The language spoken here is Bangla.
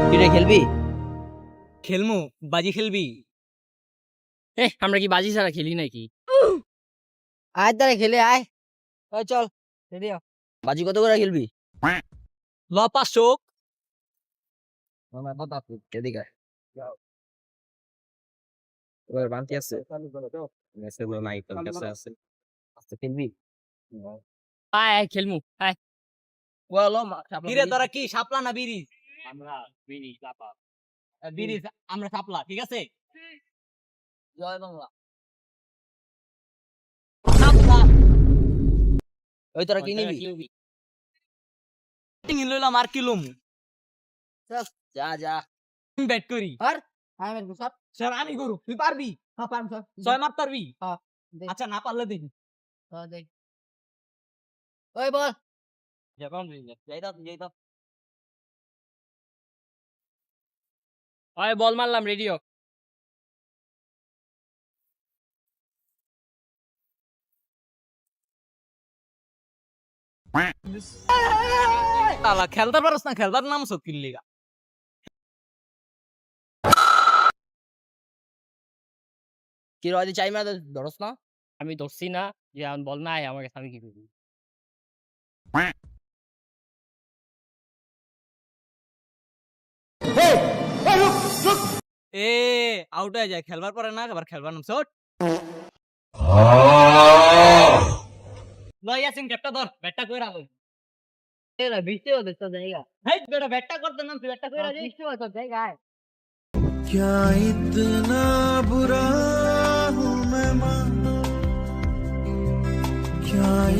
তুই রে খেলবি? খেলমু, বাজি খেলবি? আমরা কি বাজি ছাড়া খেলি নাকি? আয় তারে খেলে আয়। ওই চল রেডি হ। বাজি কত করে খেলবি? ল 500। মামা কত আপনি এদিকে আয়। ওর বান্তি আছে? মেসে বলো নাই তোর কাছে আছে। আচ্ছা খেলবি? আয় খেলমু আয়। বলো কিরে তোরা কি শাপলা না বিড়ি? আমরা বিড়ি চাপা। বিড়ি আমরা শাপলা, ঠিক আছে? জয় বাংলা। শাপলা ওই তোরা কি নিবি? টিং লইলাম আর কিলুম। যা যা। ব্যাট করি। আর আমি সব স্যার আমি করু, তুই পারবি? হ্যাঁ পারম সব। 6 মার পারবি? হ্যাঁ। আচ্ছা না পারলে দেখি। দেখ। ওই বল। যাই দাও। ওই বল মারলাম রেডিও। শালা খেলতে পারছ না, খেলবার নাম সব কি লিগা? কি রয় চাই মারা ধরস না? আমি ধরছি না যে এখন বল না আমার কাছে, আমি কি করবি? এ আউট হয়ে যায়, খেলবার পরে না আবার খেলবার নাম শট। লই আসিন ক্যাপটা ধর, ব্যাটটা কইরা লই। এরা বৃষ্টি হতে তো জায়গা। হেই বেটা ব্যাটটা করতে নাম, তুই ব্যাটটা কইরা যাই। বৃষ্টি হতে তো জায়গা। क्या इतना बुरा हूँ मैं माँ, क्या